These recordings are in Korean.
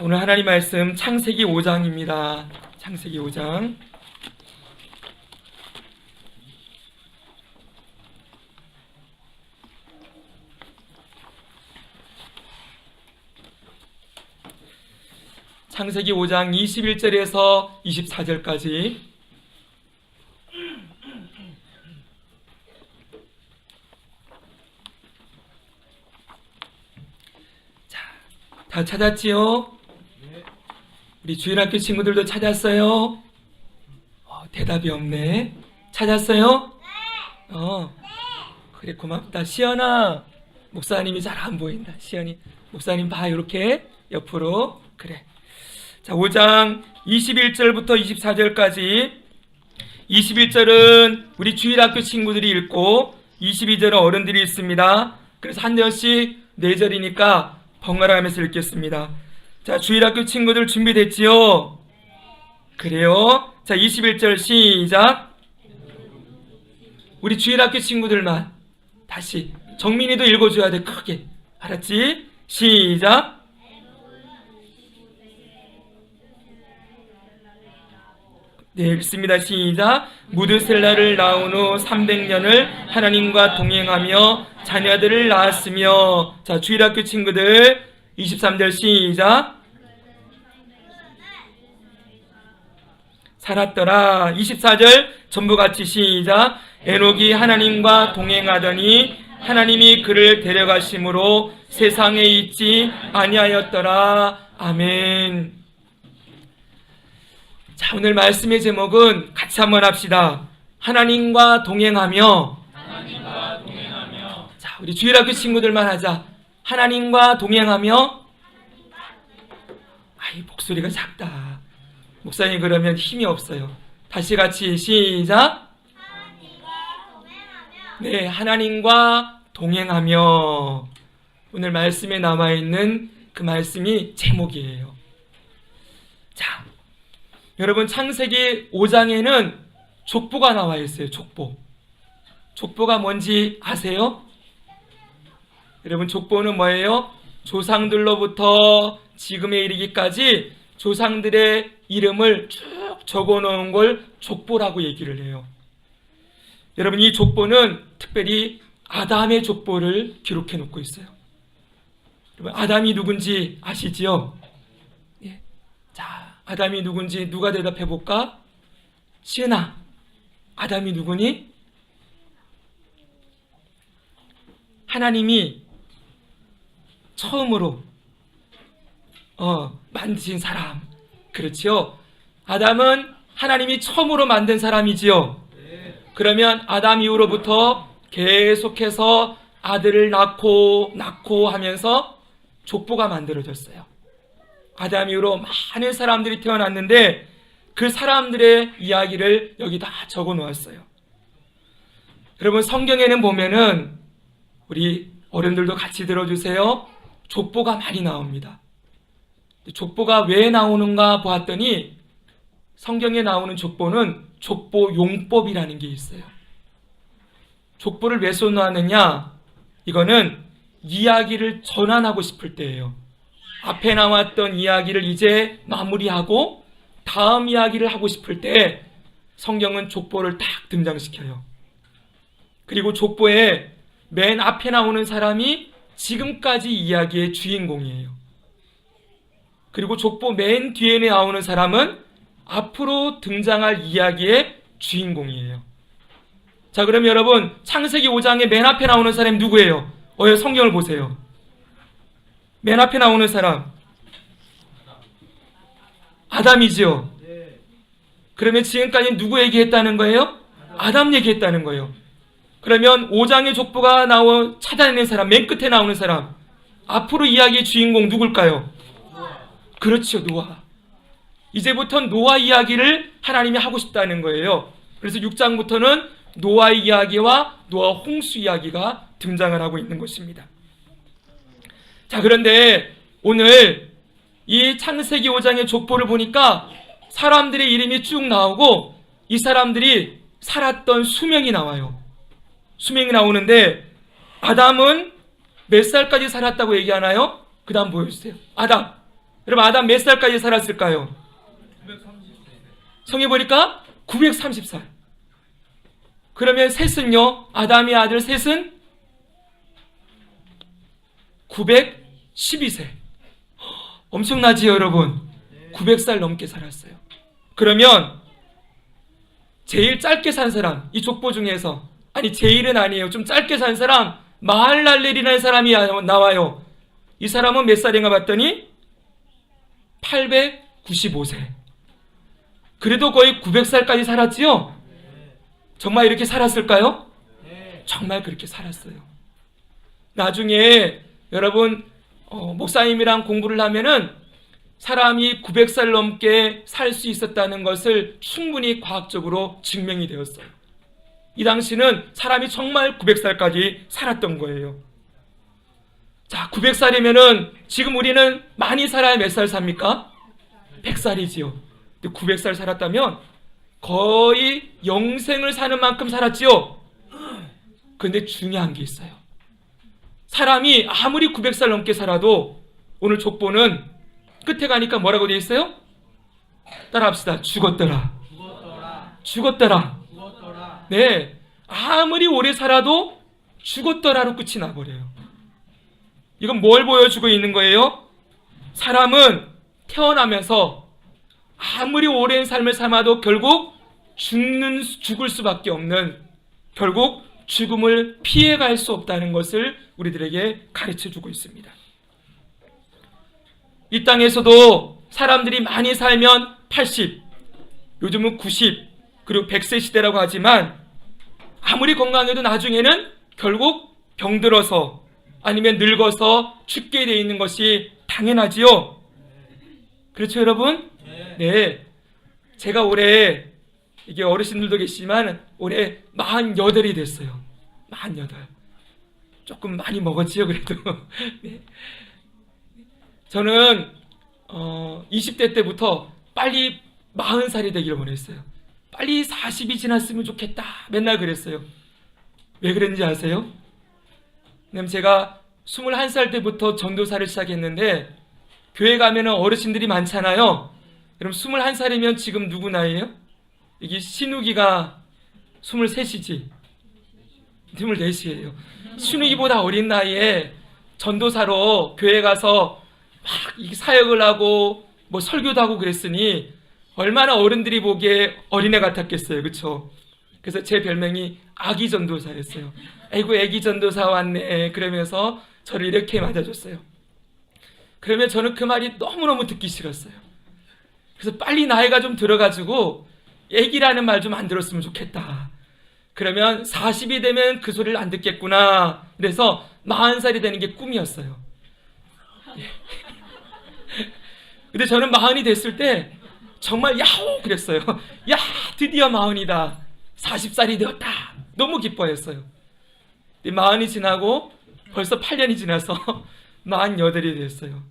오늘 하나님 말씀 창세기 5장입니다. 창세기 5장. 창세기 5장 21절에서 24절까지. 자, 다 찾았지요? 우리 주일학교 친구들도 찾았어요? 대답이 없네. 찾았어요? 그래, 고맙다. 시연아, 목사님이 잘 안 보인다. 시연이, 목사님 봐, 이렇게 옆으로. 그래. 자, 5장 21절부터 24절까지. 21절은 우리 주일학교 친구들이 읽고 22절은 어른들이 읽습니다. 그래서 한 절씩 4절이니까 번갈아 가면서 읽겠습니다. 자, 주일학교 친구들 준비됐지요? 그래요. 자, 21절 시작. 우리 주일학교 친구들만 다시 정민이도 읽어줘야 돼. 크게. 알았지? 시작. 네, 읽습니다. 시작. 무드셀라를 낳은 후 300년을 하나님과 동행하며 자녀들을 낳았으며. 자, 주일학교 친구들 23절 시작. 살았더라. 24절 전부 같이 시작. 에녹이 하나님과 동행하더니 하나님이 그를 데려가심으로 세상에 있지 아니하였더라. 아멘. 자, 오늘 말씀의 제목은 같이 한번 합시다. 하나님과 동행하며. 자, 우리 주일학교 친구들만 하자. 하나님과 동행하며. 아이, 목소리가 작다. 목사님 그러면 힘이 없어요. 다시 같이 시작. 네, 하나님과 동행하며. 오늘 말씀에 남아있는 그 말씀이 제목이에요. 자, 여러분, 창세기 5장에는 족보가 나와 있어요. 족보. 족보가 뭔지 아세요? 여러분, 족보는 뭐예요? 조상들로부터 지금에 이르기까지 조상들의 이름을 쭉 적어놓은 걸 족보라고 얘기를 해요. 여러분, 이 족보는 특별히 아담의 족보를 기록해 놓고 있어요. 여러분, 아담이 누군지 아시지요? 예. 자, 아담이 누군지 누가 대답해 볼까? 시은아, 아담이 누구니? 하나님이 처음으로 만드신 사람. 그렇지요? 아담은 하나님이 처음으로 만든 사람이지요. 그러면 아담 이후로부터 계속해서 아들을 낳고 하면서 족보가 만들어졌어요. 아담 이후로 많은 사람들이 태어났는데 그 사람들의 이야기를 여기 다 적어 놓았어요. 여러분, 성경에는 보면은 우리 어른들도 같이 들어주세요. 족보가 많이 나옵니다. 족보가 왜 나오는가 보았더니 성경에 나오는 족보는 족보용법이라는 게 있어요. 족보를 왜 써놓았느냐? 이거는 이야기를 전환하고 싶을 때예요. 앞에 나왔던 이야기를 이제 마무리하고 다음 이야기를 하고 싶을 때 성경은 족보를 딱 등장시켜요. 그리고 족보에 맨 앞에 나오는 사람이 지금까지 이야기의 주인공이에요. 그리고 족보 맨 뒤에 나오는 사람은 앞으로 등장할 이야기의 주인공이에요. 자, 그럼 여러분, 창세기 5장의 맨 앞에 나오는 사람이 누구예요? 성경을 보세요. 맨 앞에 나오는 사람 아담이지요. 그러면 지금까지 누구 얘기했다는 거예요? 아담 얘기했다는 거예요. 그러면 5장의 족보가 찾아내는 사람, 맨 끝에 나오는 사람, 앞으로 이야기의 주인공 누굴까요? 그렇죠, 노아. 이제부터 노아 이야기를 하나님이 하고 싶다는 거예요. 그래서 6장부터는 노아의 이야기와 노아 홍수 이야기가 등장을 하고 있는 것입니다. 자, 그런데 오늘 이 창세기 5장의 족보를 보니까 사람들의 이름이 쭉 나오고 이 사람들이 살았던 수명이 나와요. 수명이 나오는데 아담은 몇 살까지 살았다고 얘기하나요? 그 다음 보여주세요. 아담 여러분 아담 몇 살까지 살았을까요? 성에 보니까 930살. 그러면 셋은요, 아담의 아들 셋은 912세. 엄청나지요 여러분? 900살 넘게 살았어요. 그러면 제일 짧게 산 사람, 이 족보 중에서, 아니 제일은 아니에요, 좀 짧게 산 사람, 마할랄렐이라는 사람이 나와요. 이 사람은 몇 살인가 봤더니 895세. 그래도 거의 900살까지 살았지요? 정말 이렇게 살았을까요? 정말 그렇게 살았어요. 나중에 여러분 목사님이랑 공부를 하면은 사람이 900살 넘게 살 수 있었다는 것을 충분히 과학적으로 증명이 되었어요. 이 당시는 사람이 정말 900살까지 살았던 거예요. 자, 900살이면은 지금 우리는 많이 살아야 몇 살 삽니까? 100살이지요. 근데 900살 살았다면 거의 영생을 사는 만큼 살았지요. 근데 중요한 게 있어요. 사람이 아무리 900살 넘게 살아도 오늘 족보는 끝에 가니까 뭐라고 되어 있어요? 따라합시다. 죽었더라. 죽었더라. 네, 아무리 오래 살아도 죽었더라로 끝이 나버려요. 이건 뭘 보여주고 있는 거예요? 사람은 태어나면서 아무리 오랜 삶을 살아도 결국 죽을 수밖에 없는, 결국 죽음을 피해갈 수 없다는 것을 우리들에게 가르쳐주고 있습니다. 이 땅에서도 사람들이 많이 살면 80, 요즘은 90, 그리고 100세 시대라고 하지만 아무리 건강해도 나중에는 결국 병들어서 아니면 늙어서 죽게 되어 있는 것이 당연하지요. 그렇죠 여러분? 네, 제가 올해, 이게 어르신들도 계시지만 올해 48이 됐어요. 48. 조금 많이 먹었지요 그래도. 네. 저는 20대 때부터 빨리 40살이 되기를 원했어요. 빨리 40이 지났으면 좋겠다, 맨날 그랬어요. 왜 그랬는지 아세요? 왜냐면 제가 21살 때부터 전도사를 시작했는데 교회 가면 어르신들이 많잖아요. 여러분 21살이면 지금 누구 나이에요? 이게 신우기가 23이지 24이에요. 신우기보다 어린 나이에 전도사로 교회 가서 막 사역을 하고 뭐 설교도 하고 그랬으니 얼마나 어른들이 보기에 어린애 같았겠어요. 그렇죠? 그래서 제 별명이 아기 전도사였어요. 아이고 애기 전도사 왔네 그러면서 저를 이렇게 맞아줬어요. 그러면 저는 그 말이 너무너무 듣기 싫었어요. 그래서 빨리 나이가 좀 들어가지고 애기라는 말 좀 안 들었으면 좋겠다. 그러면 40이 되면 그 소리를 안 듣겠구나. 그래서 40살이 되는 게 꿈이었어요. 근데 저는 40이 됐을 때 정말 야호 그랬어요. 야, 드디어 40이다. 40살이 되었다. 너무 기뻐했어요. 40이 지나고 벌써 8년이 지나서 48이 됐어요.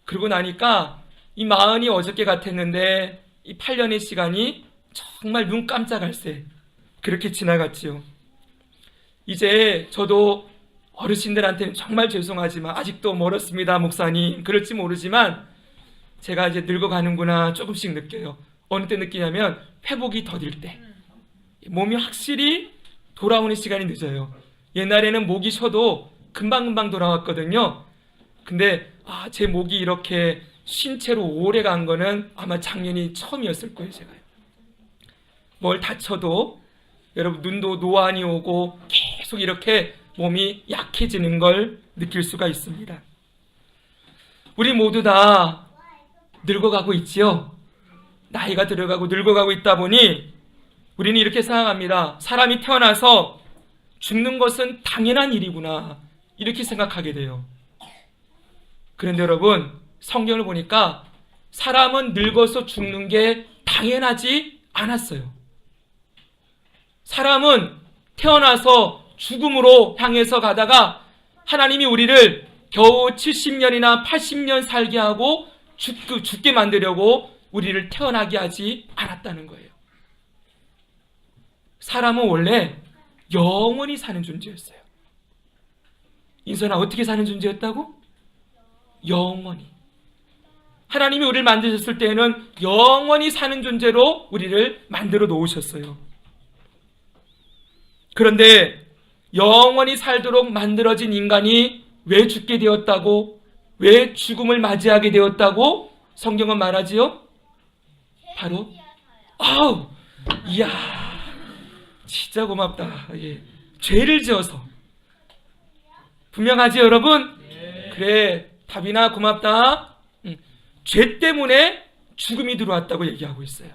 그러고 나니까 이 40이 어저께 같았는데 이 8년의 시간이 정말 눈 깜짝할 새 그렇게 지나갔지요. 이제 저도 어르신들한테는 정말 죄송하지만 아직도 멀었습니다 목사님, 그럴지 모르지만 제가 이제 늙어가는구나 조금씩 느껴요. 어느 때 느끼냐면 회복이 더딜 때, 몸이 확실히 돌아오는 시간이 늦어요. 옛날에는 목이 쉬어도 금방금방 돌아왔거든요. 근데 제 목이 이렇게 쉰 채로 오래 간 거는 아마 작년이 처음이었을 거예요. 제가요. 뭘 다쳐도 여러분 눈도 노안이 오고 계속 이렇게 몸이 약해지는 걸 느낄 수가 있습니다. 우리 모두 다 늙어가고 있지요. 나이가 들어가고 늙어가고 있다 보니 우리는 이렇게 생각합니다. 사람이 태어나서 죽는 것은 당연한 일이구나, 이렇게 생각하게 돼요. 그런데 여러분 성경을 보니까 사람은 늙어서 죽는 게 당연하지 않았어요. 사람은 태어나서 죽음으로 향해서 가다가 하나님이 우리를 겨우 70년이나 80년 살게 하고 죽게 만들려고 우리를 태어나게 하지 않았다는 거예요. 사람은 원래 영원히 사는 존재였어요. 인선아, 어떻게 사는 존재였다고? 영원히. 하나님이 우리를 만드셨을 때에는 영원히 사는 존재로 우리를 만들어 놓으셨어요. 그런데 영원히 살도록 만들어진 인간이 왜 죽게 되었다고, 왜 죽음을 맞이하게 되었다고 성경은 말하지요? 바로 이야, 진짜 고맙다. 예. 죄를 지어서. 분명하지 여러분? 그래, 답이나 고맙다. 죄 때문에 죽음이 들어왔다고 얘기하고 있어요.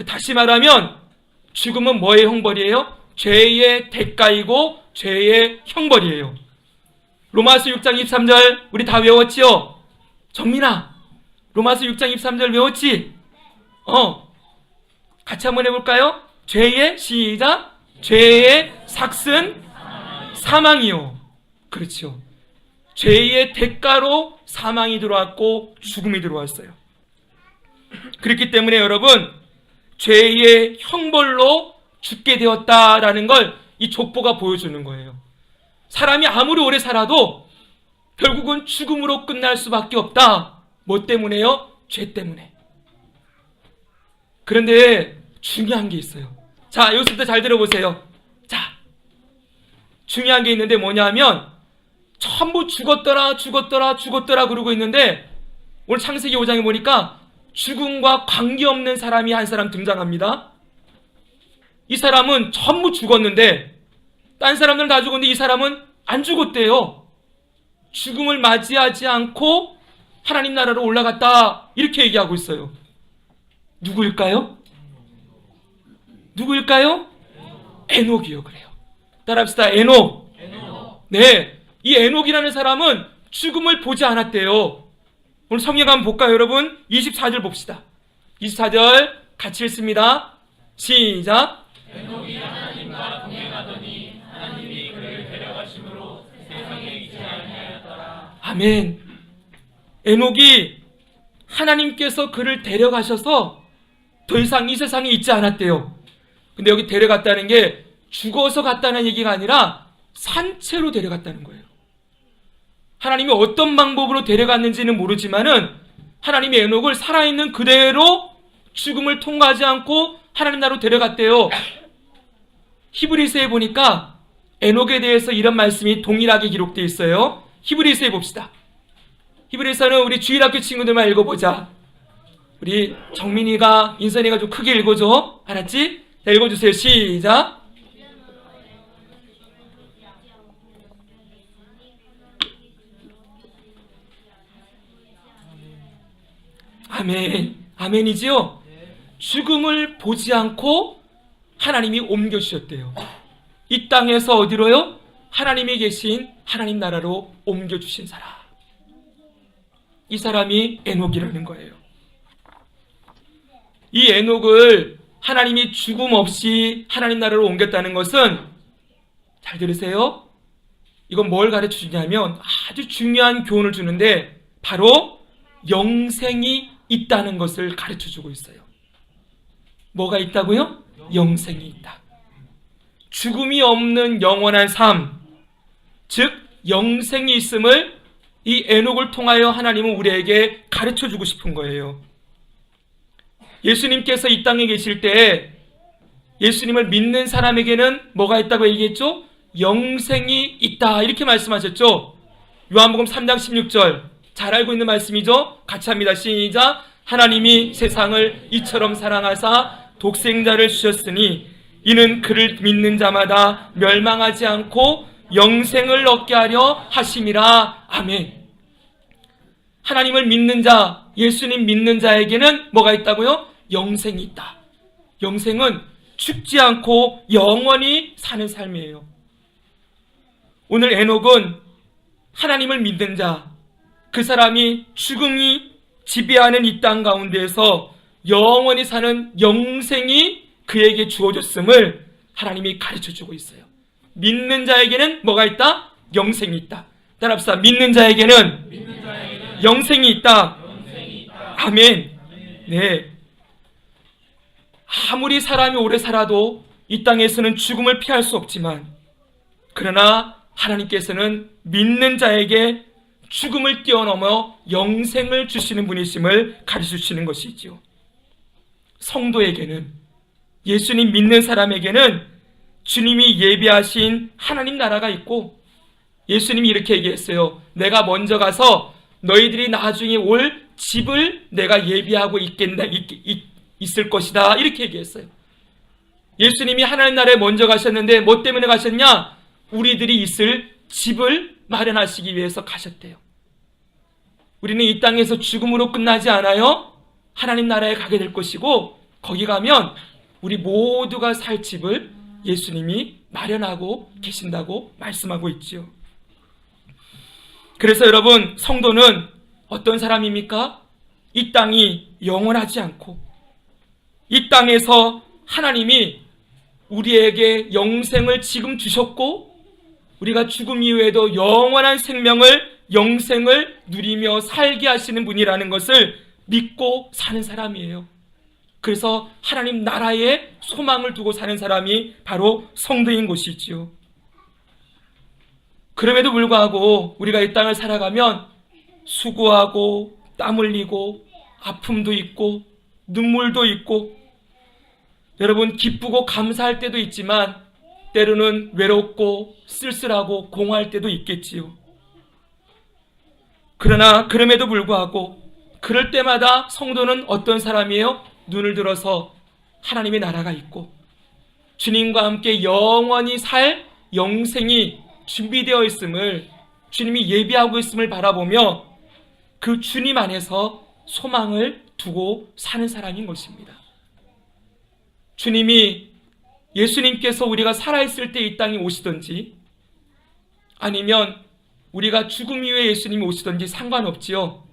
다시 말하면 죽음은 뭐의 형벌이에요? 죄의 대가이고 죄의 형벌이에요. 로마서 6장 23절 우리 다 외웠지요? 정민아, 로마서 6장 23절 외웠지? 같이 한번 해볼까요? 죄의, 시작, 죄의 삭은 사망이요. 그렇죠. 죄의 대가로 사망이 들어왔고 죽음이 들어왔어요. 그렇기 때문에 여러분, 죄의 형벌로 죽게 되었다라는 걸 이 족보가 보여주는 거예요. 사람이 아무리 오래 살아도 결국은 죽음으로 끝날 수밖에 없다. 뭐 때문에요? 죄 때문에. 그런데 중요한 게 있어요. 자, 여기서부터 잘 들어보세요. 자, 중요한 게 있는데 뭐냐면 전부 죽었더라 그러고 있는데 오늘 창세기 5장에 보니까 죽음과 관계없는 사람이 한 사람 등장합니다. 이 사람은 전부 죽었는데 딴 사람들은 다 죽었는데 이 사람은 안 죽었대요. 죽음을 맞이하지 않고 하나님 나라로 올라갔다, 이렇게 얘기하고 있어요. 누구일까요? 에녹이요. 그래요. 따라합시다. 에녹. 네, 이 에녹이라는 사람은 죽음을 보지 않았대요. 오늘 성경 한번 볼까요, 여러분? 24절 봅시다. 24절 같이 읽습니다. 시작. 에녹이 하나님과 동행하더니 하나님이 그를 데려가심으로 세상에 있지 아니하였더라. 아멘. 에녹이 하나님께서 그를 데려가셔서 더 이상 이 세상에 있지 않았대요. 근데 여기 데려갔다는 게 죽어서 갔다는 얘기가 아니라 산채로 데려갔다는 거예요. 하나님이 어떤 방법으로 데려갔는지는 모르지만은 하나님이 에녹을 살아있는 그대로 죽음을 통과하지 않고 하나님 나라로 데려갔대요. 히브리서에 보니까 에녹에 대해서 이런 말씀이 동일하게 기록되어 있어요. 히브리서에 봅시다. 히브리서는 우리 주일학교 친구들만 읽어보자. 우리 정민이가, 인선이가 좀 크게 읽어줘. 알았지? 자, 읽어주세요. 시작. 아멘. 아멘이지요? 죽음을 보지 않고 하나님이 옮겨주셨대요. 이 땅에서 어디로요? 하나님이 계신 하나님 나라로 옮겨주신 사람. 이 사람이 에녹이라는 거예요. 이 에녹을 하나님이 죽음 없이 하나님 나라로 옮겼다는 것은, 잘 들으세요, 이건 뭘 가르쳐 주냐면 아주 중요한 교훈을 주는데 바로 영생이 있다는 것을 가르쳐 주고 있어요. 뭐가 있다고요? 영생이 있다. 죽음이 없는 영원한 삶, 즉 영생이 있음을 이 에녹을 통하여 하나님은 우리에게 가르쳐 주고 싶은 거예요. 예수님께서 이 땅에 계실 때 예수님을 믿는 사람에게는 뭐가 있다고 얘기했죠? 영생이 있다, 이렇게 말씀하셨죠. 요한복음 3장 16절 잘 알고 있는 말씀이죠. 같이 합니다. 시작. 하나님이 세상을 이처럼 사랑하사 독생자를 주셨으니 이는 그를 믿는 자마다 멸망하지 않고 영생을 얻게 하려 하심이라. 아멘. 하나님을 믿는 자, 예수님 믿는 자에게는 뭐가 있다고요? 영생이 있다. 영생은 죽지 않고 영원히 사는 삶이에요. 오늘 에녹은 하나님을 믿는 자, 그 사람이 죽음이 지배하는 이 땅 가운데에서 영원히 사는 영생이 그에게 주어졌음을 하나님이 가르쳐주고 있어요. 믿는 자에게는 뭐가 있다? 영생이 있다. 따라합시다. 믿는 자에게는 영생이 있다. 아멘. 네. 아무리 사람이 오래 살아도 이 땅에서는 죽음을 피할 수 없지만, 그러나 하나님께서는 믿는 자에게 죽음을 뛰어넘어 영생을 주시는 분이심을 가르쳐주시는 것이지요. 성도에게는, 예수님 믿는 사람에게는 주님이 예비하신 하나님 나라가 있고, 예수님이 이렇게 얘기했어요. 내가 먼저 가서 너희들이 나중에 올 집을 내가 예비하고 있을 것이다, 이렇게 얘기했어요. 예수님이 하나님 나라에 먼저 가셨는데 뭐 때문에 가셨냐? 우리들이 있을 집을 마련하시기 위해서 가셨대요. 우리는 이 땅에서 죽음으로 끝나지 않아요. 하나님 나라에 가게 될 것이고, 거기 가면 우리 모두가 살 집을 예수님이 마련하고 계신다고 말씀하고 있지요. 그래서 여러분, 성도는 어떤 사람입니까? 이 땅이 영원하지 않고, 이 땅에서 하나님이 우리에게 영생을 지금 주셨고, 우리가 죽음 이후에도 영원한 생명을, 영생을 누리며 살게 하시는 분이라는 것을 믿고 사는 사람이에요. 그래서 하나님 나라에 소망을 두고 사는 사람이 바로 성도인 것이지요. 그럼에도 불구하고 우리가 이 땅을 살아가면 수고하고 땀 흘리고 아픔도 있고 눈물도 있고, 여러분, 기쁘고 감사할 때도 있지만 때로는 외롭고 쓸쓸하고 공허할 때도 있겠지요. 그러나 그럼에도 불구하고 그럴 때마다 성도는 어떤 사람이에요? 눈을 들어서 하나님의 나라가 있고 주님과 함께 영원히 살 영생이 준비되어 있음을, 주님이 예비하고 있음을 바라보며 그 주님 안에서 소망을 두고 사는 사람인 것입니다. 주님이, 예수님께서 우리가 살아있을 때 이 땅에 오시든지 아니면 우리가 죽음 이후에 예수님이 오시든지 상관없지요.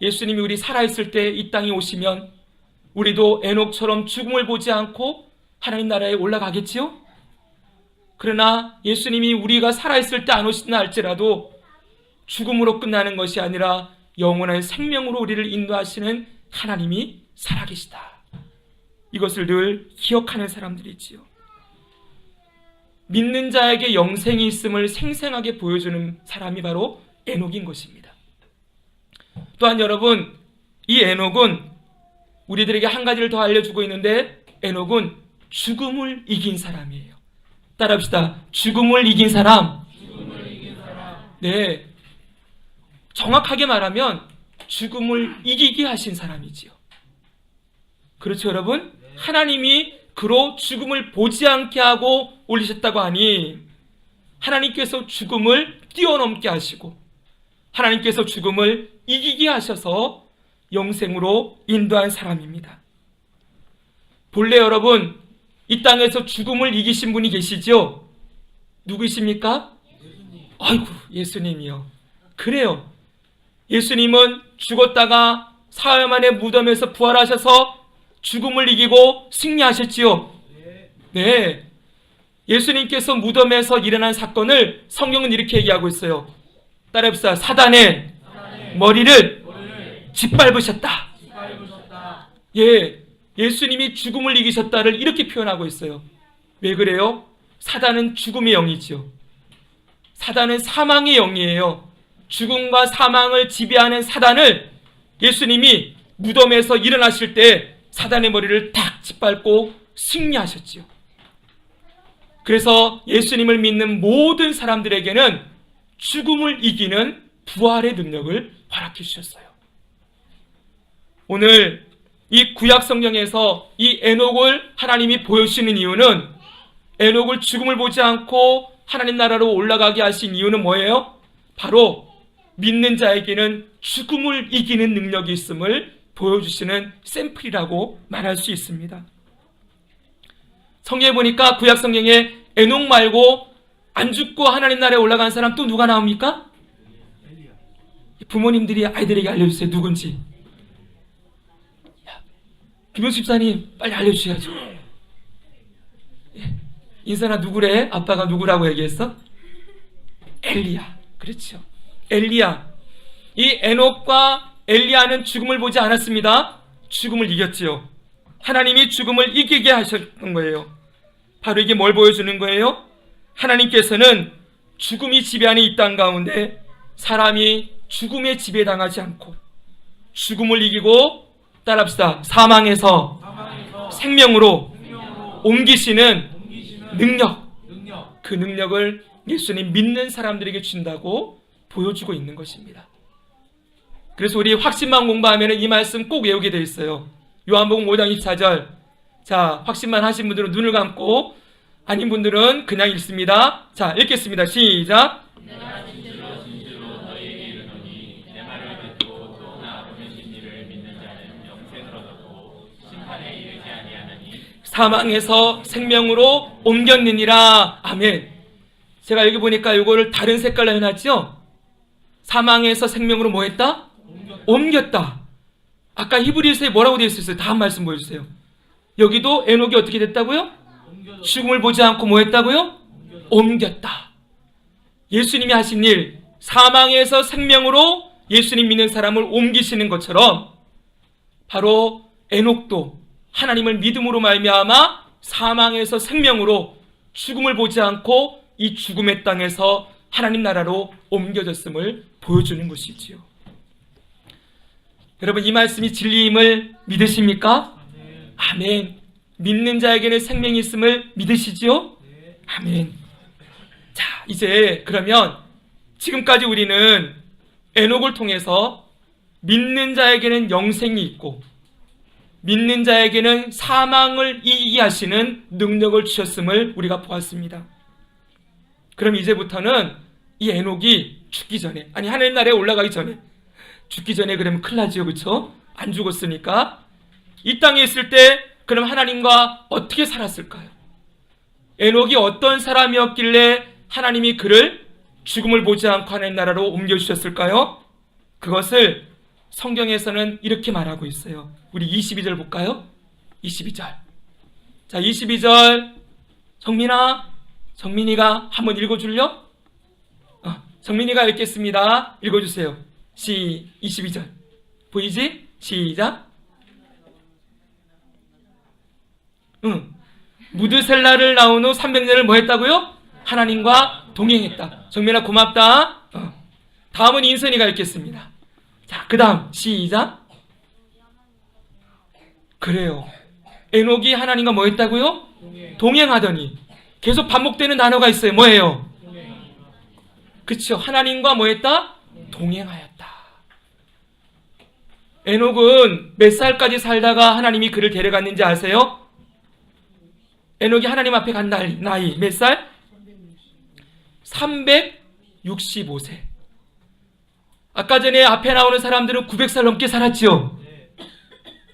예수님이 우리 살아있을 때 이 땅에 오시면 우리도 에녹처럼 죽음을 보지 않고 하나님 나라에 올라가겠지요. 그러나 예수님이 우리가 살아있을 때 안 오신다 할지라도 죽음으로 끝나는 것이 아니라 영원한 생명으로 우리를 인도하시는 하나님이 살아계시다, 이것을 늘 기억하는 사람들이지요. 믿는 자에게 영생이 있음을 생생하게 보여주는 사람이 바로 에녹인 것입니다. 또한 여러분, 이 에녹은 우리들에게 한 가지를 더 알려주고 있는데, 에녹은 죽음을 이긴 사람이에요. 따라합시다. 죽음을 이긴 사람. 네, 정확하게 말하면 죽음을 이기게 하신 사람이지요. 그렇죠, 여러분? 하나님이 그로 죽음을 보지 않게 하고 올리셨다고 하니, 하나님께서 죽음을 뛰어넘게 하시고 하나님께서 죽음을 이기게 하셔서 영생으로 인도한 사람입니다. 본래 여러분, 이 땅에서 죽음을 이기신 분이 계시죠? 누구이십니까? 아이고, 예수님이요. 그래요. 예수님은 죽었다가 사흘 만에 무덤에서 부활하셔서 죽음을 이기고 승리하셨지요. 네, 예수님께서 무덤에서 일어난 사건을 성경은 이렇게 얘기하고 있어요. 따라해봅시다. 사단의 머리를 짓밟으셨다. 예, 예수님이 죽음을 이기셨다를 이렇게 표현하고 있어요. 왜 그래요? 사단은 죽음의 영이지요. 사단은 사망의 영이에요. 죽음과 사망을 지배하는 사단을 예수님이 무덤에서 일어나실 때 사단의 머리를 탁 짓밟고 승리하셨지요. 그래서 예수님을 믿는 모든 사람들에게는 죽음을 이기는 부활의 능력을 허락해 주셨어요. 오늘 이 구약 성경에서 이 에녹을 하나님이 보여주시는 이유는, 에녹을 죽음을 보지 않고 하나님 나라로 올라가게 하신 이유는 뭐예요? 바로 믿는 자에게는 죽음을 이기는 능력이 있음을 보여주시는 샘플이라고 말할 수 있습니다. 성경에 보니까 구약 성경에 에녹 말고 안 죽고 하나님 나라에 올라간 사람 또 누가 나옵니까? 부모님들이 아이들에게 알려주세요. 누군지. 김용수 집사님 빨리 알려주셔야죠. 인사나 누구래? 아빠가 누구라고 얘기했어? 엘리야. 그렇죠. 엘리야. 이 에녹과 엘리야는 죽음을 보지 않았습니다. 죽음을 이겼지요. 하나님이 죽음을 이기게 하셨던 거예요. 바로 이게 뭘 보여주는 거예요? 하나님께서는 죽음이 지배하는 이 땅 가운데 사람이 죽음에 지배당하지 않고 죽음을 이기고 따라합시다. 사망에서 생명으로 옮기시는 능력, 그 능력을 예수님 믿는 사람들에게 준다고 보여주고 있는 것입니다. 그래서 우리 확신만 공부하면 이 말씀 꼭 외우게 되어 있어요. 요한복음 5장 24절. 자, 확신만 하신 분들은 눈을 감고, 아닌 분들은 그냥 읽습니다. 자, 읽겠습니다. 시작. 내가 진실로 너희에게 이르노니 내 말을 듣고 또 나 보내신 이를 믿는 자는 영생을 얻었고 심판에 이르지 아니하나니 사망에서 생명으로 옮겼느니라. 아멘. 제가 여기 보니까 이거를 다른 색깔로 해놨죠. 사망에서 생명으로 뭐 했다? 옮겼다. 아까 히브리서에 뭐라고 되어 있었어요? 다음 말씀 보여주세요. 여기도 에녹이 어떻게 됐다고요? 죽음을 보지 않고 뭐 했다고요? 옮겼다. 예수님이 하신 일, 사망에서 생명으로 예수님 믿는 사람을 옮기시는 것처럼 바로 에녹도 하나님을 믿음으로 말미암아 사망에서 생명으로 죽음을 보지 않고 이 죽음의 땅에서 하나님 나라로 옮겨졌음을 보여주는 것이지요. 여러분, 이 말씀이 진리임을 믿으십니까? 아멘. 믿는 자에게는 생명이 있음을 믿으시지요? 아멘. 자, 이제 그러면 지금까지 우리는 에녹을 통해서 믿는 자에게는 영생이 있고 믿는 자에게는 사망을 이기게 하시는 능력을 주셨음을 우리가 보았습니다. 그럼 이제부터는 이 에녹이 죽기 전에, 아니 하늘 나라에 올라가기 전에, 죽기 전에 그러면 큰일 나지요, 그렇죠? 안 죽었으니까. 이 땅에 있을 때 그럼 하나님과 어떻게 살았을까요? 에녹이 어떤 사람이었길래 하나님이 그를 죽음을 보지 않고 하나님 나라로 옮겨주셨을까요? 그것을 성경에서는 이렇게 말하고 있어요. 우리 22절 볼까요? 22절. 자, 22절. 정민이가 한번 읽어줄려? 정민이가 읽겠습니다. 읽어주세요. 22절. 보이지? 시작. 무드셀라를 나온 후 300년을 뭐 했다고요? 하나님과 동행했다. 정민아 고맙다. 다음은 인선이가 읽겠습니다. 자, 그 다음 시작. 그래요. 에녹이 하나님과 뭐 했다고요? 동행하더니. 계속 반복되는 단어가 있어요. 뭐예요? 그쵸. 하나님과 뭐 했다? 동행하였다. 에녹은 몇 살까지 살다가 하나님이 그를 데려갔는지 아세요? 에녹이 하나님 앞에 간 나이 몇 살? 365세. 아까 전에 앞에 나오는 사람들은 900살 넘게 살았지요.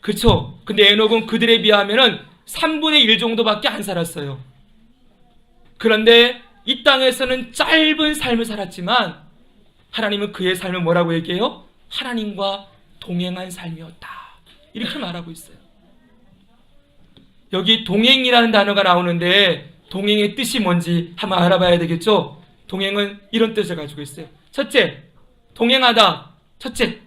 그렇죠. 근데 에녹은 그들에 비하면 3분의 1 정도밖에 안 살았어요. 그런데 이 땅에서는 짧은 삶을 살았지만 하나님은 그의 삶을 뭐라고 얘기해요? 하나님과 동행한 삶이었다. 이렇게 말하고 있어요. 여기 동행이라는 단어가 나오는데 동행의 뜻이 뭔지 한번 알아봐야 되겠죠? 동행은 이런 뜻을 가지고 있어요. 첫째, 동행하다. 첫째,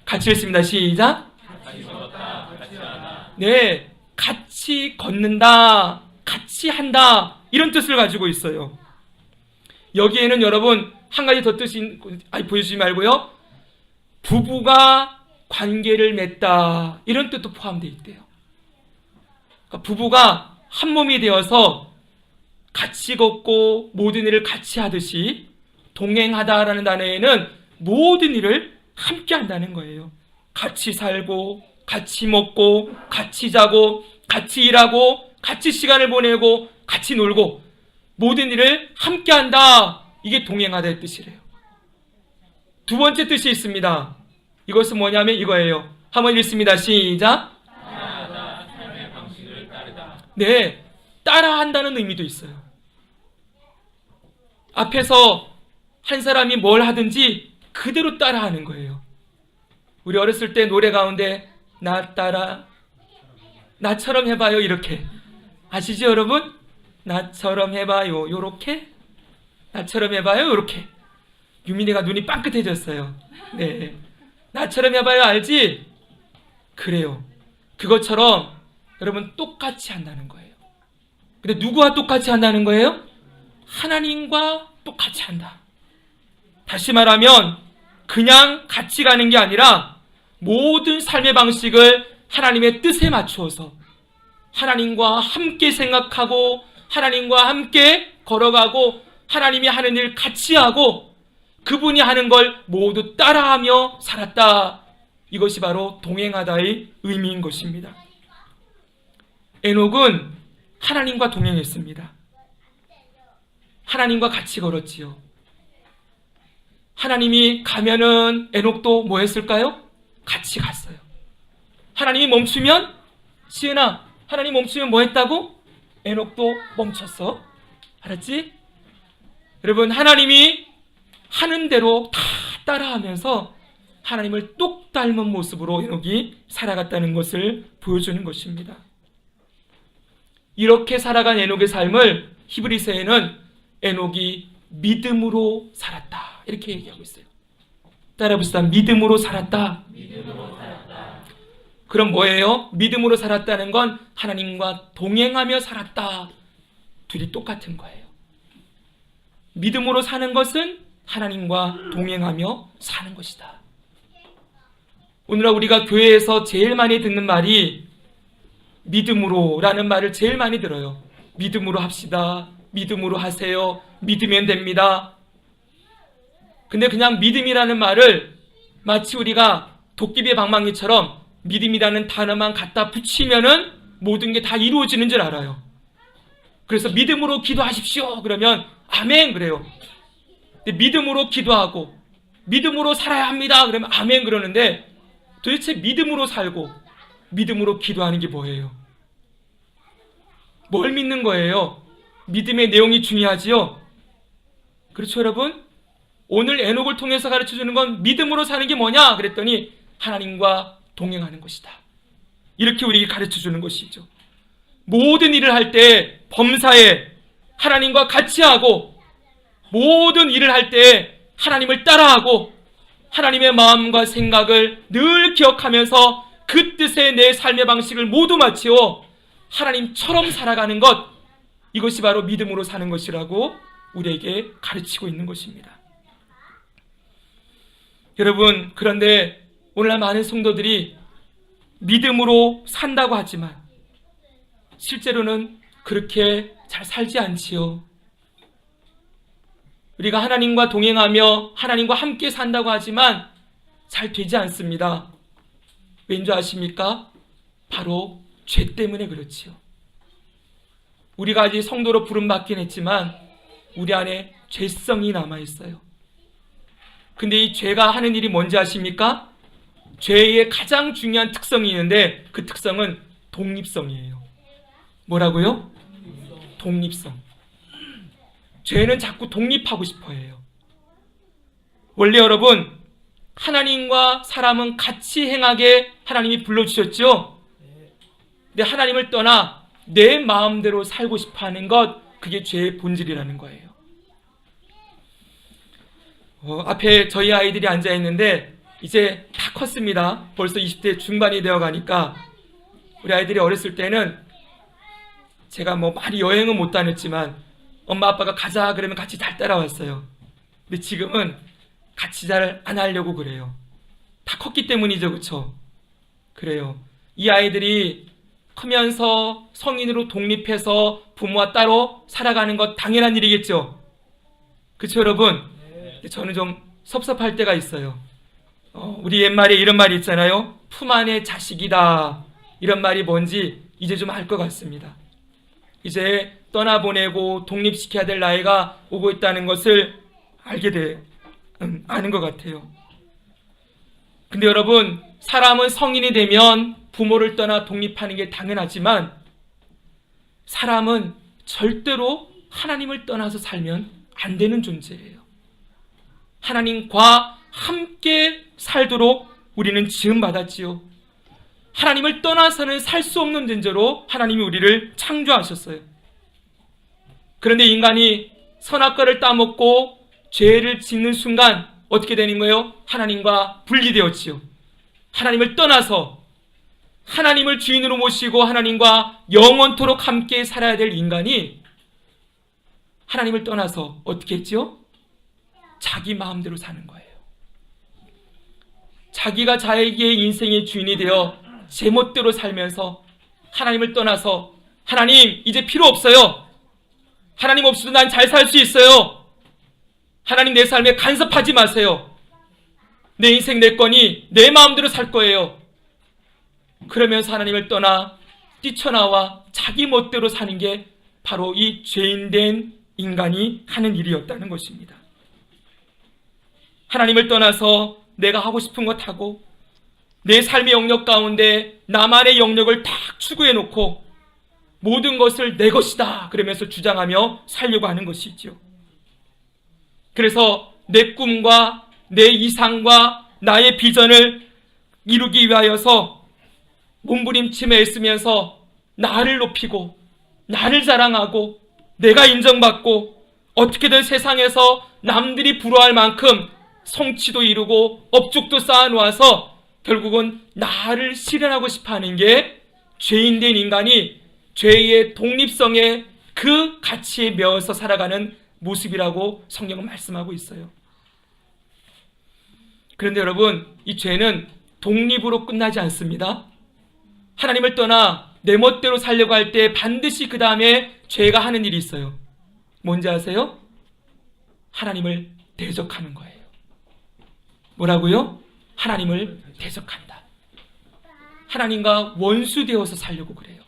같이 읽습니다. 시작. 같이 걷다, 같이 하다. 네, 같이 걷는다, 같이 한다, 이런 뜻을 가지고 있어요. 여기에는 여러분 한 가지 더 뜻이 보여주지 말고요, 부부가 관계를 맺다, 이런 뜻도 포함되어 있대요. 그러니까 부부가 한 몸이 되어서 같이 걷고 모든 일을 같이 하듯이 동행하다라는 단어에는 모든 일을 함께 한다는 거예요. 같이 살고 같이 먹고 같이 자고 같이 일하고 같이 시간을 보내고 같이 놀고 모든 일을 함께 한다. 이게 동행하다의 뜻이래요. 두 번째 뜻이 있습니다. 이것은 뭐냐면 이거예요. 한번 읽습니다. 시작. 따라하다, 삶의 방식을 따르다. 네, 따라한다는 의미도 있어요. 앞에서 한 사람이 뭘 하든지 그대로 따라하는 거예요. 우리 어렸을 때 노래 가운데 나 따라, 나처럼 해봐요, 이렇게. 아시죠, 여러분? 나처럼 해봐요, 요렇게. 나처럼 해봐요, 요렇게. 유민이가 눈이 빵긋해졌어요. 네, 나처럼 해봐요, 알지? 그래요. 그것처럼 여러분 똑같이 한다는 거예요. 근데 누구와 똑같이 한다는 거예요? 하나님과 똑같이 한다. 다시 말하면 그냥 같이 가는 게 아니라 모든 삶의 방식을 하나님의 뜻에 맞추어서 하나님과 함께 생각하고 하나님과 함께 걸어가고 하나님이 하는 일 같이 하고 그분이 하는 걸 모두 따라하며 살았다. 이것이 바로 동행하다의 의미인 것입니다. 에녹은 하나님과 동행했습니다. 하나님과 같이 걸었지요. 하나님이 가면은 에녹도 뭐 했을까요? 같이 갔어요. 하나님이 멈추면, 시은아, 하나님 멈추면 뭐 했다고? 에녹도 멈췄어. 알았지? 여러분, 하나님이 하는 대로 다 따라하면서 하나님을 똑 닮은 모습으로 에녹이 살아갔다는 것을 보여주는 것입니다. 이렇게 살아간 에녹의 삶을 히브리서에는 에녹이 믿음으로 살았다 이렇게 얘기하고 있어요. 따라해봅시다. 믿음으로 살았다. 믿음으로 살았다. 그럼 뭐예요? 믿음으로 살았다는 건 하나님과 동행하며 살았다. 둘이 똑같은 거예요. 믿음으로 사는 것은 하나님과 동행하며 사는 것이다. 오늘날 우리가 교회에서 제일 많이 듣는 말이 믿음으로라는 말을 제일 많이 들어요. 믿음으로 합시다. 믿음으로 하세요. 믿으면 됩니다. 근데 그냥 믿음이라는 말을 마치 우리가 도깨비 방망이처럼 믿음이라는 단어만 갖다 붙이면은 모든 게 다 이루어지는 줄 알아요. 그래서 믿음으로 기도하십시오. 그러면 아멘 그래요. 근데 믿음으로 기도하고 믿음으로 살아야 합니다. 그러면 아멘 그러는데 도대체 믿음으로 살고 믿음으로 기도하는 게 뭐예요? 뭘 믿는 거예요? 믿음의 내용이 중요하지요? 그렇죠, 여러분? 오늘 에녹을 통해서 가르쳐주는 건 믿음으로 사는 게 뭐냐? 그랬더니 하나님과 동행하는 것이다. 이렇게 우리에게 가르쳐주는 것이죠. 모든 일을 할 때 범사에 하나님과 같이 하고 모든 일을 할 때 하나님을 따라하고 하나님의 마음과 생각을 늘 기억하면서 그 뜻에 내 삶의 방식을 모두 맞추어 하나님처럼 살아가는 것, 이것이 바로 믿음으로 사는 것이라고 우리에게 가르치고 있는 것입니다. 여러분, 그런데 오늘날 많은 성도들이 믿음으로 산다고 하지만 실제로는 그렇게 잘 살지 않지요. 우리가 하나님과 동행하며 하나님과 함께 산다고 하지만 잘 되지 않습니다. 왠지 아십니까? 바로 죄 때문에 그렇지요. 우리가 아직 성도로 부름받긴 했지만 우리 안에 죄성이 남아있어요. 근데 이 죄가 하는 일이 뭔지 아십니까? 죄의 가장 중요한 특성이 있는데 그 특성은 독립성이에요. 뭐라고요? 독립성. 죄는 자꾸 독립하고 싶어 해요. 원래 여러분, 하나님과 사람은 같이 행하게 하나님이 불러주셨죠? 근데 하나님을 떠나 내 마음대로 살고 싶어 하는 것, 그게 죄의 본질이라는 거예요. 앞에 저희 아이들이 앉아있는데 이제 다 컸습니다. 벌써 20대 중반이 되어 가니까 우리 아이들이 어렸을 때는 제가 뭐 많이 여행은 못 다녔지만 엄마 아빠가 가자 그러면 같이 잘 따라왔어요. 근데 지금은 같이 잘 안 하려고 그래요. 다 컸기 때문이죠. 그렇죠? 그래요. 이 아이들이 크면서 성인으로 독립해서 부모와 따로 살아가는 것 당연한 일이겠죠. 그렇죠, 여러분? 근데 저는 좀 섭섭할 때가 있어요. 우리 옛말에 이런 말이 있잖아요. 품 안의 자식이다. 이런 말이 뭔지 이제 좀 알 것 같습니다. 이제 떠나보내고 독립시켜야 될 나이가 오고 있다는 것을 아는 것 같아요. 근데 여러분, 사람은 성인이 되면 부모를 떠나 독립하는 게 당연하지만 사람은 절대로 하나님을 떠나서 살면 안 되는 존재예요. 하나님과 함께 살도록 우리는 지음받았지요. 하나님을 떠나서는 살 수 없는 존재로 하나님이 우리를 창조하셨어요. 그런데 인간이 선악과를 따먹고 죄를 짓는 순간 어떻게 되는 거예요? 하나님과 분리되었지요. 하나님을 떠나서 하나님을 주인으로 모시고 하나님과 영원토록 함께 살아야 될 인간이 하나님을 떠나서 어떻게 했지요? 자기 마음대로 사는 거예요. 자기가 자기의 인생의 주인이 되어 제멋대로 살면서 하나님을 떠나서 하나님 이제 필요 없어요. 하나님 없이도 난 잘 살 수 있어요. 하나님 내 삶에 간섭하지 마세요. 내 인생 내 거니 내 마음대로 살 거예요. 그러면서 하나님을 떠나 뛰쳐나와 자기 멋대로 사는 게 바로 이 죄인된 인간이 하는 일이었다는 것입니다. 하나님을 떠나서 내가 하고 싶은 것 하고 내 삶의 영역 가운데 나만의 영역을 딱 추구해 놓고 모든 것을 내 것이다 그러면서 주장하며 살려고 하는 것이지요. 그래서 내 꿈과 내 이상과 나의 비전을 이루기 위하여서 몸부림치며 애쓰면서 나를 높이고 나를 자랑하고 내가 인정받고 어떻게든 세상에서 남들이 부러워할 만큼 성취도 이루고 업적도 쌓아놓아서 결국은 나를 실현하고 싶어하는 게 죄인된 인간이 죄의 독립성에 그 가치에 매어서 살아가는 모습이라고 성경은 말씀하고 있어요. 그런데 여러분, 이 죄는 독립으로 끝나지 않습니다. 하나님을 떠나 내 멋대로 살려고 할 때 반드시 그 다음에 죄가 하는 일이 있어요. 뭔지 아세요? 하나님을 대적하는 거예요. 뭐라고요? 하나님을 대적한다. 하나님과 원수 되어서 살려고 그래요.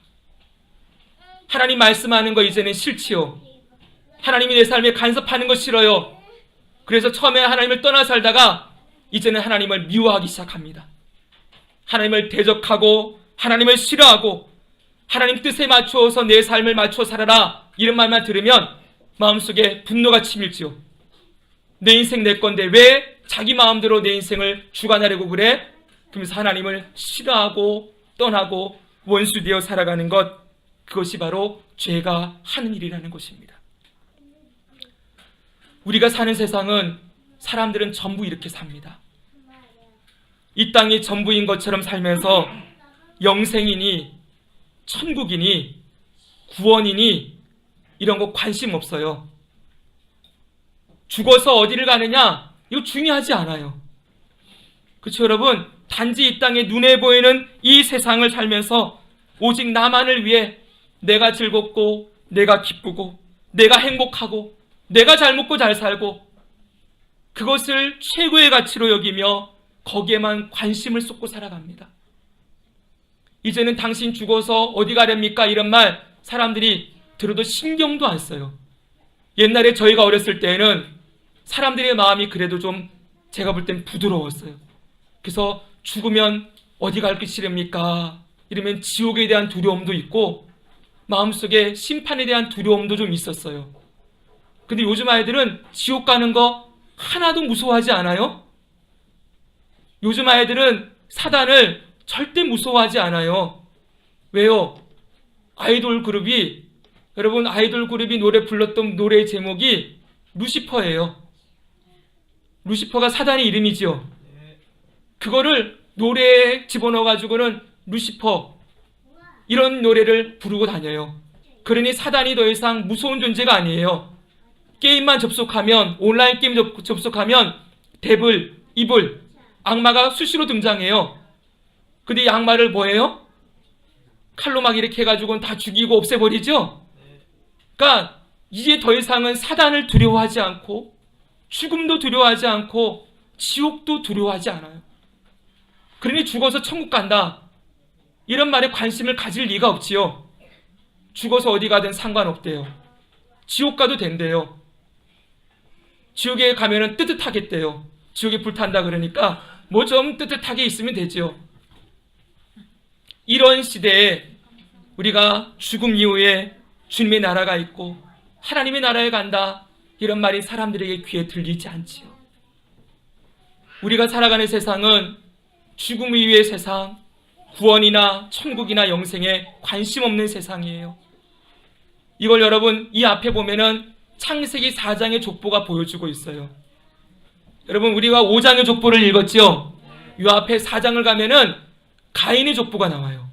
하나님 말씀하는 거 이제는 싫지요. 하나님이 내 삶에 간섭하는 거 싫어요. 그래서 처음에 하나님을 떠나 살다가 이제는 하나님을 미워하기 시작합니다. 하나님을 대적하고 하나님을 싫어하고 하나님 뜻에 맞추어서 내 삶을 맞춰 살아라 이런 말만 들으면 마음속에 분노가 치밀지요. 내 인생 내 건데 왜 자기 마음대로 내 인생을 주관하려고 그래? 그러면서 하나님을 싫어하고 떠나고 원수되어 살아가는 것, 그것이 바로 죄가 하는 일이라는 것입니다. 우리가 사는 세상은 사람들은 전부 이렇게 삽니다. 이 땅이 전부인 것처럼 살면서 영생이니 천국이니 구원이니 이런 거 관심 없어요. 죽어서 어디를 가느냐 이거 중요하지 않아요. 그렇죠 여러분? 단지 이 땅에 눈에 보이는 이 세상을 살면서 오직 나만을 위해 내가 즐겁고 내가 기쁘고 내가 행복하고 내가 잘 먹고 잘 살고 그것을 최고의 가치로 여기며 거기에만 관심을 쏟고 살아갑니다. 이제는 당신 죽어서 어디 가렵니까? 이런 말 사람들이 들어도 신경도 안 써요. 옛날에 저희가 어렸을 때는 사람들의 마음이 그래도 좀 제가 볼 땐 부드러웠어요. 그래서 죽으면 어디 갈기 싫습니까? 이러면 지옥에 대한 두려움도 있고 마음속에 심판에 대한 두려움도 좀 있었어요. 근데 요즘 아이들은 지옥 가는 거 하나도 무서워하지 않아요? 요즘 아이들은 사단을 절대 무서워하지 않아요. 왜요? 아이돌 그룹이 노래 불렀던 노래 제목이 루시퍼예요. 루시퍼가 사단의 이름이지요. 그거를 노래에 집어넣어가지고는 루시퍼 이런 노래를 부르고 다녀요. 그러니 사단이 더 이상 무서운 존재가 아니에요. 게임만 접속하면 온라인 게임 접속하면 데블, 이블, 악마가 수시로 등장해요. 근데 이 악마를 뭐해요? 칼로 막 이렇게 해가지고는 다 죽이고 없애버리죠? 그러니까 이제 더 이상은 사단을 두려워하지 않고 죽음도 두려워하지 않고 지옥도 두려워하지 않아요. 그러니 죽어서 천국 간다 이런 말에 관심을 가질 리가 없지요. 죽어서 어디 가든 상관없대요. 지옥 가도 된대요. 지옥에 가면은 뜨뜻하겠대요. 지옥에 불탄다 그러니까 뭐 좀 뜨뜻하게 있으면 되지요. 이런 시대에 우리가 죽음 이후에 주님의 나라가 있고 하나님의 나라에 간다 이런 말이 사람들에게 귀에 들리지 않지요. 우리가 살아가는 세상은 죽음 이후의 세상, 구원이나 천국이나 영생에 관심 없는 세상이에요. 이걸 여러분 이 앞에 보면은 창세기 4장의 족보가 보여주고 있어요. 여러분 우리가 5장의 족보를 읽었지요? 이 앞에 4장을 가면은 가인의 족보가 나와요.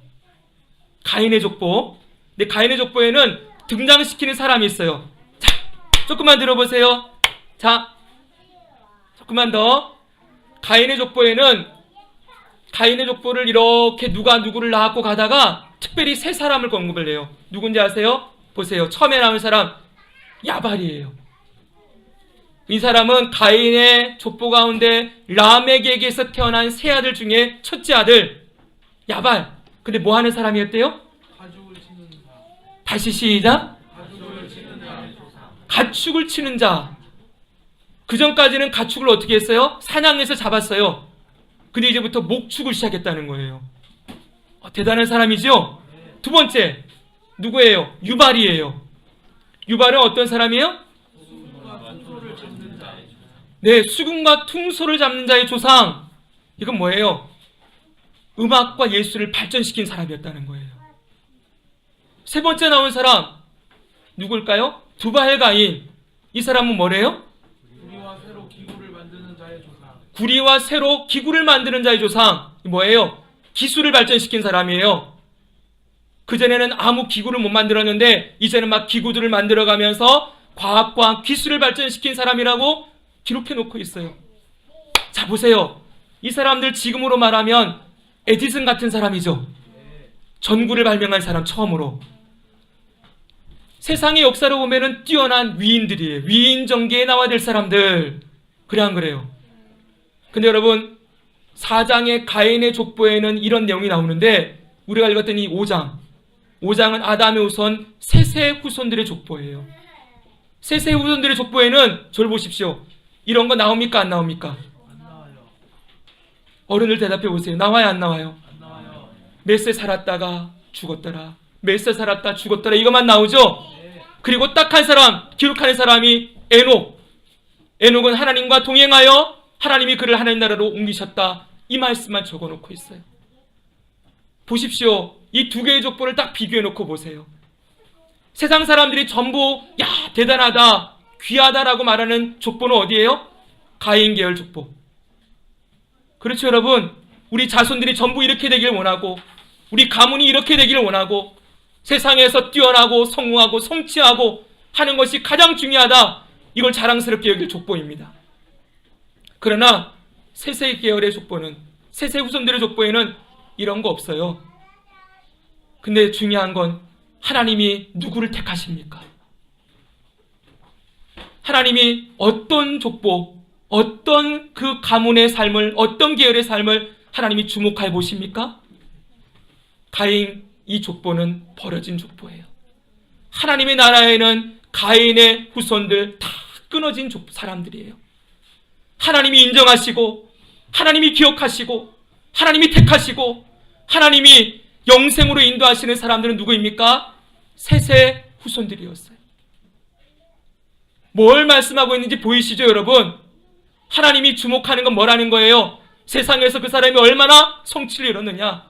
가인의 족보. 근데 가인의 족보에는 등장시키는 사람이 있어요. 자, 조금만 들어보세요. 자, 조금만 더. 가인의 족보에는 가인의 족보를 이렇게 누가 누구를 낳았고 가다가 특별히 세 사람을 언급을 해요. 누군지 아세요? 보세요. 처음에 나온 사람 야발이에요. 이 사람은 가인의 족보 가운데 라멕에게서 태어난 세 아들 중에 첫째 아들 야발. 근데 뭐 하는 사람이었대요? 가죽을 치는 자. 다시 시작. 가죽을 치는 자. 가축을 치는 자. 그 전까지는 가축을 어떻게 했어요? 사냥해서 잡았어요. 근데 이제부터 목축을 시작했다는 거예요. 대단한 사람이죠? 두 번째 누구예요? 유발이에요. 유발은 어떤 사람이에요? 수금과 퉁소를 잡는 자. 네, 수금과 퉁소를 잡는 자의 조상. 이건 뭐예요? 음악과 예술을 발전시킨 사람이었다는 거예요. 세 번째 나온 사람 누굴까요? 두발 가인. 이 사람은 뭐래요? 구리와 새로 기구를 만드는 자의 조상. 구리와 새로 기구를 만드는 자의 조상. 뭐예요? 기술을 발전시킨 사람이에요. 그전에는 아무 기구를 못 만들었는데 이제는 막 기구들을 만들어가면서 과학과 기술을 발전시킨 사람이라고 기록해 놓고 있어요. 자, 보세요. 이 사람들 지금으로 말하면 에디슨 같은 사람이죠. 전구를 발명한 사람 처음으로. 세상의 역사로 보면은 뛰어난 위인들이에요. 위인 전계에 나와야 될 사람들. 그래 안 그래요? 근데 여러분 4장의 가인의 족보에는 이런 내용이 나오는데 우리가 읽었던 이 5장은 아담의 후손 셋의 후손들의 족보예요. 셋의 후손들의 족보에는 저를 보십시오. 이런 거 나옵니까 안 나옵니까? 안 나와요. 어른들 대답해 보세요. 나와요 안 나와요? 안 나와요. 몇 세 살았다가 죽었더라. 몇 세 살았다 죽었더라. 이것만 나오죠? 네. 그리고 딱 한 사람 기록하는 사람이 에녹. 에녹은 하나님과 동행하여 하나님이 그를 하나님 나라로 옮기셨다. 이 말씀만 적어놓고 있어요. 보십시오. 이 두 개의 족보를 딱 비교해놓고 보세요. 세상 사람들이 전부 야 대단하다 귀하다라고 말하는 족보는 어디예요? 가인 계열 족보. 그렇죠 여러분. 우리 자손들이 전부 이렇게 되길 원하고 우리 가문이 이렇게 되길 원하고 세상에서 뛰어나고 성공하고 성취하고 하는 것이 가장 중요하다. 이걸 자랑스럽게 여길 족보입니다. 그러나 셋의 계열의 족보는 셋의 후손들의 족보에는 이런 거 없어요. 근데 중요한 건 하나님이 누구를 택하십니까? 하나님이 어떤 족보, 어떤 그 가문의 삶을, 어떤 계열의 삶을 하나님이 주목해 보십니까? 가인 이 족보는 버려진 족보예요. 하나님의 나라에는 가인의 후손들 다 끊어진 사람들이에요. 하나님이 인정하시고 하나님이 기억하시고 하나님이 택하시고 하나님이 영생으로 인도하시는 사람들은 누구입니까? 셋의 후손들이었어요. 뭘 말씀하고 있는지 보이시죠 여러분? 하나님이 주목하는 건 뭐라는 거예요? 세상에서 그 사람이 얼마나 성취를 이뤘느냐,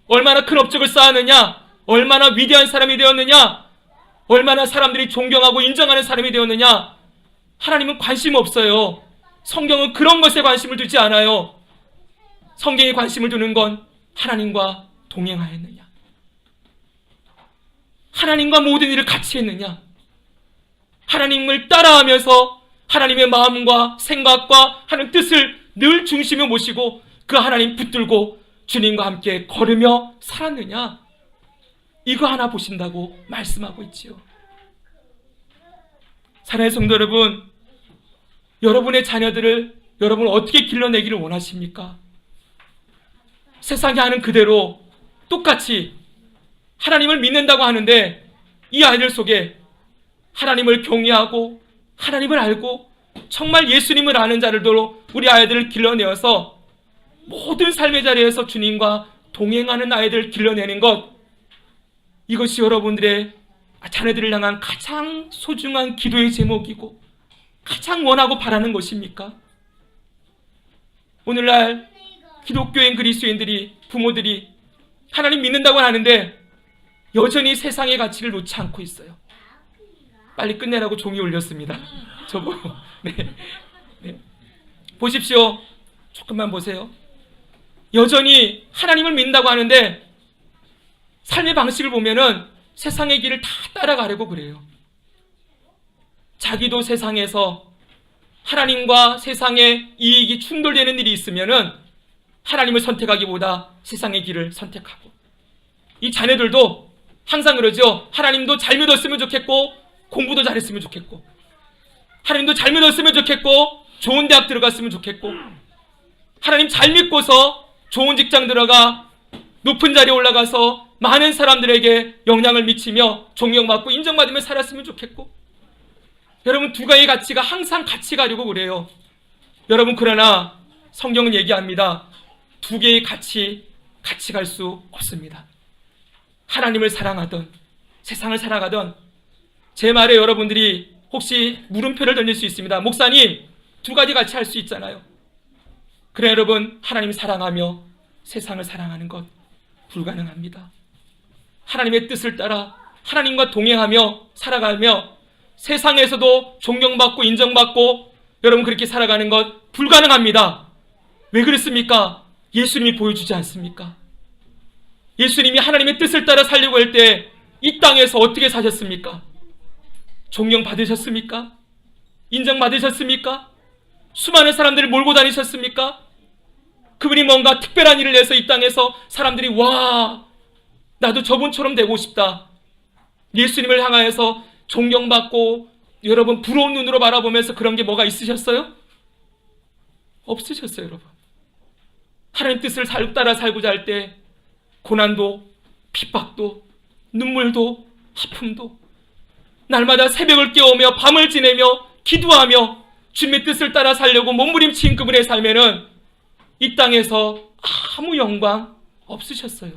얼마나 큰 업적을 쌓았느냐, 얼마나 위대한 사람이 되었느냐, 얼마나 사람들이 존경하고 인정하는 사람이 되었느냐. 하나님은 관심 없어요. 성경은 그런 것에 관심을 두지 않아요. 성경이 관심을 두는 건 하나님과 동행하였느냐, 하나님과 모든 일을 같이 했느냐, 하나님을 따라하면서 하나님의 마음과 생각과 하는 뜻을 늘 중심에 모시고 그 하나님 붙들고 주님과 함께 걸으며 살았느냐. 이거 하나 보신다고 말씀하고 있지요. 사랑하는 성도 여러분, 여러분의 자녀들을 여러분 어떻게 길러내기를 원하십니까? 세상이 하는 그대로 똑같이 하나님을 믿는다고 하는데 이 아이들 속에 하나님을 경외하고 하나님을 알고 정말 예수님을 아는 자들도 우리 아이들을 길러내어서 모든 삶의 자리에서 주님과 동행하는 아이들을 길러내는 것, 이것이 여러분들의 자녀들을 향한 가장 소중한 기도의 제목이고 가장 원하고 바라는 것입니까? 오늘날 기독교인 그리스도인들이, 부모들이 하나님 믿는다고 하는데 여전히 세상의 가치를 놓지 않고 있어요. 빨리 끝내라고 종이 올렸습니다. 저보고. 네. 보십시오. 조금만 보세요. 여전히 하나님을 믿는다고 하는데 삶의 방식을 보면은 세상의 길을 다 따라가려고 그래요. 자기도 세상에서 하나님과 세상의 이익이 충돌되는 일이 있으면은 하나님을 선택하기보다 세상의 길을 선택하고, 이 자녀들도 항상 그러죠. 하나님도 잘 믿었으면 좋겠고 공부도 잘했으면 좋겠고, 하나님도 잘 믿었으면 좋겠고 좋은 대학 들어갔으면 좋겠고, 하나님 잘 믿고서 좋은 직장 들어가 높은 자리에 올라가서 많은 사람들에게 영향을 미치며 존경받고 인정받으며 살았으면 좋겠고, 여러분 두 가지의 가치가 항상 같이 가려고 그래요. 여러분 그러나 성경은 얘기합니다. 두 개의 같이 갈 수 없습니다. 하나님을 사랑하던 세상을 살아가던, 제 말에 여러분들이 혹시 물음표를 던질 수 있습니다. 목사님 두 가지 같이 할 수 있잖아요. 그래 여러분, 하나님을 사랑하며 세상을 사랑하는 것 불가능합니다. 하나님의 뜻을 따라 하나님과 동행하며 살아가며 세상에서도 존경받고 인정받고 여러분 그렇게 살아가는 것 불가능합니다. 왜 그렇습니까? 예수님이 보여주지 않습니까? 예수님이 하나님의 뜻을 따라 살려고 할 때 이 땅에서 어떻게 사셨습니까? 존경받으셨습니까? 인정받으셨습니까? 수많은 사람들을 몰고 다니셨습니까? 그분이 뭔가 특별한 일을 해서 이 땅에서 사람들이 와, 나도 저분처럼 되고 싶다, 예수님을 향하여서 존경받고 여러분 부러운 눈으로 바라보면서 그런 게 뭐가 있으셨어요? 없으셨어요. 여러분, 하나님 뜻을 따라 살고자 할 때 고난도 핍박도 눈물도 아픔도 날마다 새벽을 깨우며 밤을 지내며 기도하며 주님의 뜻을 따라 살려고 몸부림친 그분의 삶에는 이 땅에서 아무 영광 없으셨어요.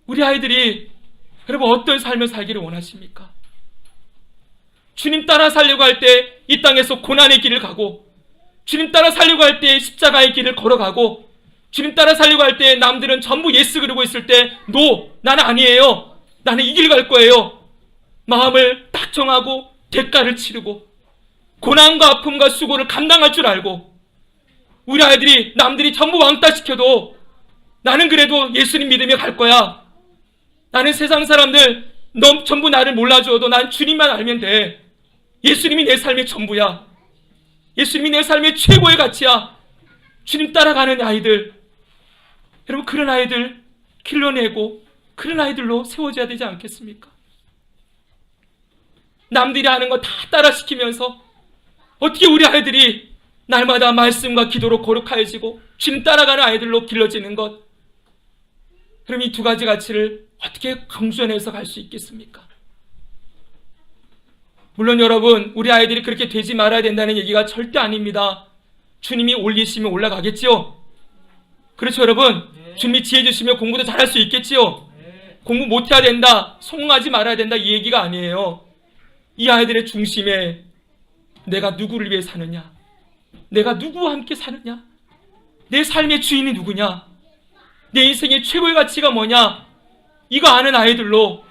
우리 아이들이 여러분 어떤 삶을 살기를 원하십니까? 주님 따라 살려고 할 때 이 땅에서 고난의 길을 가고, 주님 따라 살려고 할 때 십자가의 길을 걸어가고, 주님 따라 살려고 할 때 남들은 전부 예스 그러고 있을 때 노, 나는 아니에요, 나는 이 길 갈 거예요, 마음을 딱 정하고 대가를 치르고 고난과 아픔과 수고를 감당할 줄 알고, 우리 아이들이 남들이 전부 왕따 시켜도 나는 그래도 예수님 믿으며 갈 거야, 나는 세상 사람들 전부 나를 몰라줘도 난 주님만 알면 돼, 예수님이 내 삶의 전부야, 예수님이 내 삶의 최고의 가치야, 주님 따라가는 아이들, 여러분 그런 아이들 길러내고 그런 아이들로 세워져야 되지 않겠습니까? 남들이 하는 거 다 따라 시키면서 어떻게 우리 아이들이 날마다 말씀과 기도로 거룩하여지고 주님 따라가는 아이들로 길러지는 것, 그럼 이 두 가지 가치를 어떻게 강조해서 갈 수 있겠습니까? 물론 여러분 우리 아이들이 그렇게 되지 말아야 된다는 얘기가 절대 아닙니다. 주님이 올리시면 올라가겠지요. 그렇죠 여러분? 주님이 지혜 주시면 공부도 잘할 수 있겠지요. 공부 못해야 된다, 성공하지 말아야 된다, 이 얘기가 아니에요. 이 아이들의 중심에 내가 누구를 위해 사느냐, 내가 누구와 함께 사느냐, 내 삶의 주인이 누구냐, 내 인생의 최고의 가치가 뭐냐, 이거 아는 아이들로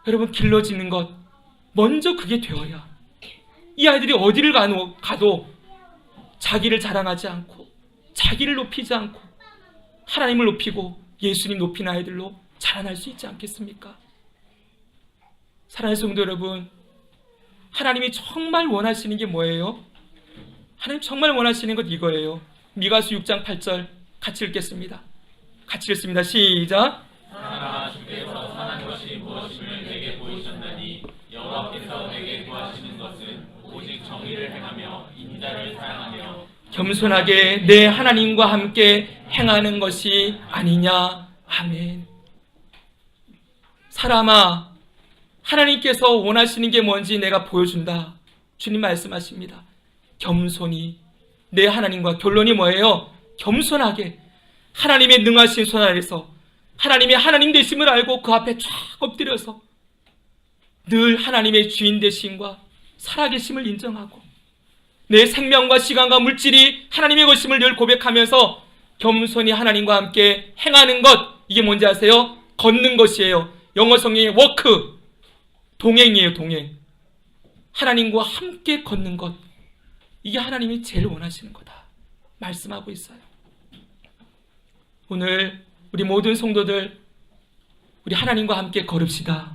여러분 길러지는 것, 먼저 그게 되어야 이 아이들이 어디를 가도 자기를 자랑하지 않고 자기를 높이지 않고 하나님을 높이고 예수님 높이는 아이들로 자라날 수 있지 않겠습니까? 사랑하는 성도 여러분, 하나님이 정말 원하시는 게 뭐예요? 하나님 정말 원하시는 것 이거예요. 미가서 6장 8절 같이 읽겠습니다. 같이 읽습니다. 시작. 하나가 주께서 선한 것이 무엇임을 내게 보이셨나니 여호와께서 내게 구하시는 것은 오직 정의를 행하며 인자를 사랑하며 겸손하게 내 하나님과 함께 행하는 것이 아니냐. 아멘. 사람아, 하나님께서 원하시는 게 뭔지 내가 보여준다. 주님 말씀하십니다. 겸손히 내 하나님과, 결론이 뭐예요? 겸손하게 하나님의 능하신 손 아래서 하나님의 하나님 되심을 알고 그 앞에 쫙 엎드려서 늘 하나님의 주인 되심과 살아계심을 인정하고 내 생명과 시간과 물질이 하나님의 것임을 늘 고백하면서 겸손히 하나님과 함께 행하는 것, 이게 뭔지 아세요? 걷는 것이에요. 영어 성경의 워크, 동행이에요. 동행. 하나님과 함께 걷는 것, 이게 하나님이 제일 원하시는 거다 말씀하고 있어요. 오늘 우리 모든 성도들, 우리 하나님과 함께 걸읍시다.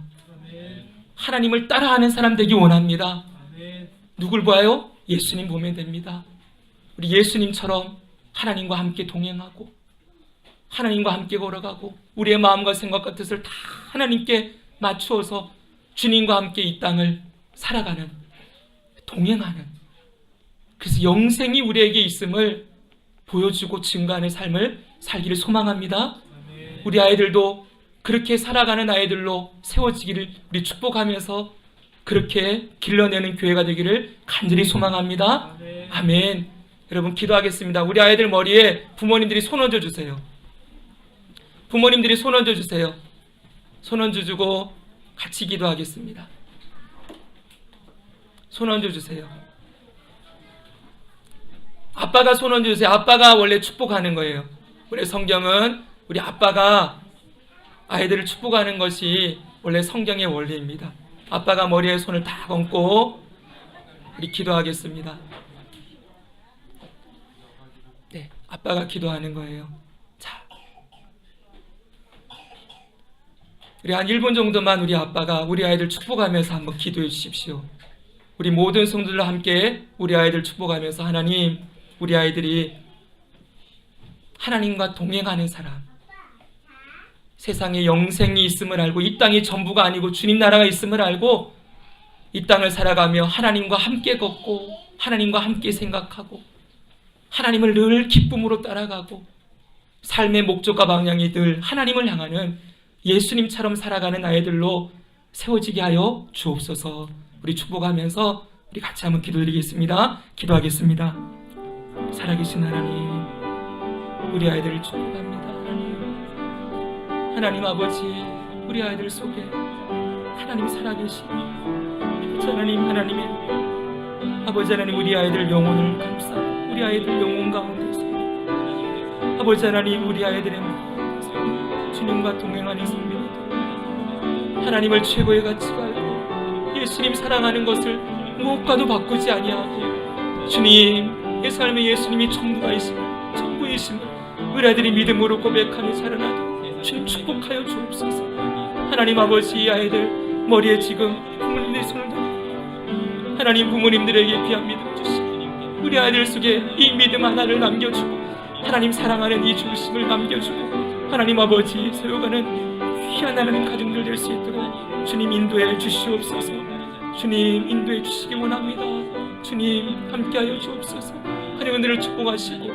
하나님을 따라하는 사람 되기 원합니다. 누굴 봐요? 예수님 보면 됩니다. 우리 예수님처럼 하나님과 함께 동행하고 하나님과 함께 걸어가고 우리의 마음과 생각과 뜻을 다 하나님께 맞추어서 주님과 함께 이 땅을 살아가는, 동행하는, 그래서 영생이 우리에게 있음을 보여주고 증거하는 삶을 살기를 소망합니다. 우리 아이들도 그렇게 살아가는 아이들로 세워지기를 우리 축복하면서 그렇게 길러내는 교회가 되기를 간절히 소망합니다. 아멘. 여러분 기도하겠습니다. 우리 아이들 머리에 부모님들이 손 얹어 주세요. 부모님들이 손 얹어 주세요. 손 얹어 주고 같이 기도하겠습니다. 손 얹어 주세요. 아빠가 손 얹어 주세요. 아빠가 원래 축복하는 거예요. 우리 성경은 우리 아빠가 아이들을 축복하는 것이 원래 성경의 원리입니다. 아빠가 머리에 손을 다 얹고 우리 기도하겠습니다. 네, 아빠가 기도하는 거예요. 자, 우리 한 1분 정도만 우리 아빠가 우리 아이들 축복하면서 한번 기도해 주십시오. 우리 모든 성도들과 함께 우리 아이들 축복하면서 하나님, 우리 아이들이 하나님과 동행하는 사람, 세상에 영생이 있음을 알고 이 땅이 전부가 아니고 주님 나라가 있음을 알고 이 땅을 살아가며 하나님과 함께 걷고 하나님과 함께 생각하고 하나님을 늘 기쁨으로 따라가고 삶의 목적과 방향이 늘 하나님을 향하는 예수님처럼 살아가는 아이들로 세워지게 하여 주옵소서. 우리 축복하면서 우리 같이 한번 기도드리겠습니다. 기도하겠습니다. 살아계신 하나님, 우리 아이들을 축복합니다. 하나님 아버지, 우리 아이들 속에 하나님 살아계시고 하나님의 아버지 하나님, 우리 아이들 영혼을 감싸고 우리 아이들 영혼 가운데서 아버지 하나님, 우리 아이들의 주님과 동행하는 생명이다. 하나님을 최고의 가치로 알고 예수님 사랑하는 것을 무엇과도 바꾸지 아니하고 주님의 삶에 예수님이 전부이심을 우리 아이들이 믿음으로 고백하며 살아나도 주님 축복하여 주옵소서. 하나님 아버지, 이 아이들 머리에 지금 부모님들의 손을 잡고 하나님 부모님들에게 귀한 믿음 주시고 우리 아이들 속에 이 믿음 하나를 남겨주고 하나님 사랑하는 이 중심을 남겨주고 하나님 아버지 세워가는 귀한 하나님 가정들 될 수 있도록 주님 인도해 주시옵소서. 주님 인도해 주시기 원합니다. 주님 함께하여 주옵소서. 하나님들을 축복하시고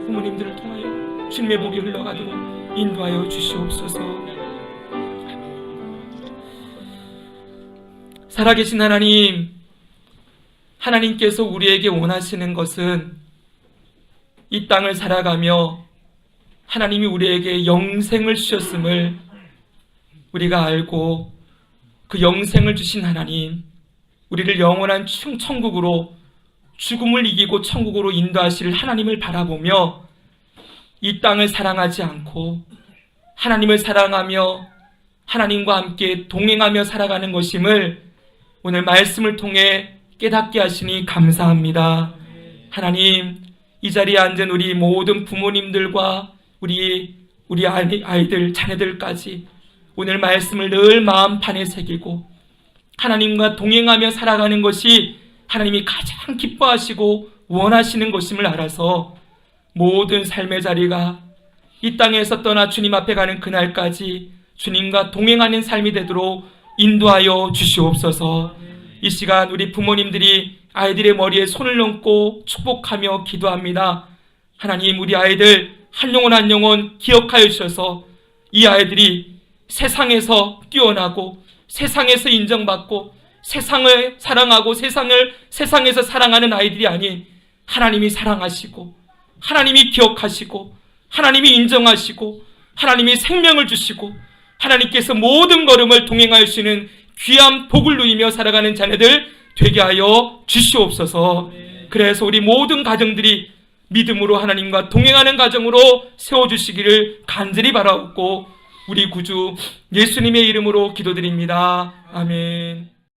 부모님들을 통하여 주님의 복이 흘러가도록 인도하여 주시옵소서. 살아계신 하나님, 하나님께서 우리에게 원하시는 것은 이 땅을 살아가며 하나님이 우리에게 영생을 주셨음을 우리가 알고 그 영생을 주신 하나님, 우리를 영원한 천국으로 죽음을 이기고 천국으로 인도하실 하나님을 바라보며 이 땅을 사랑하지 않고 하나님을 사랑하며 하나님과 함께 동행하며 살아가는 것임을 오늘 말씀을 통해 깨닫게 하시니 감사합니다. 하나님, 이 자리에 앉은 우리 모든 부모님들과 우리 아이들, 자녀들까지 오늘 말씀을 늘 마음판에 새기고 하나님과 동행하며 살아가는 것이 하나님이 가장 기뻐하시고 원하시는 것임을 알아서 모든 삶의 자리가 이 땅에서 떠나 주님 앞에 가는 그날까지 주님과 동행하는 삶이 되도록 인도하여 주시옵소서. 이 시간 우리 부모님들이 아이들의 머리에 손을 얹고 축복하며 기도합니다. 하나님, 우리 아이들 한 영혼 한 영혼 기억하여 주셔서 이 아이들이 세상에서 뛰어나고 세상에서 인정받고 세상을 사랑하고 세상에서 사랑하는 아이들이 아닌 하나님이 사랑하시고 하나님이 기억하시고 하나님이 인정하시고 하나님이 생명을 주시고 하나님께서 모든 걸음을 동행하여 주시는 귀한 복을 누리며 살아가는 자녀들 되게 하여 주시옵소서. 그래서 우리 모든 가정들이 믿음으로 하나님과 동행하는 가정으로 세워주시기를 간절히 바라옵고 우리 구주 예수님의 이름으로 기도드립니다. 아멘.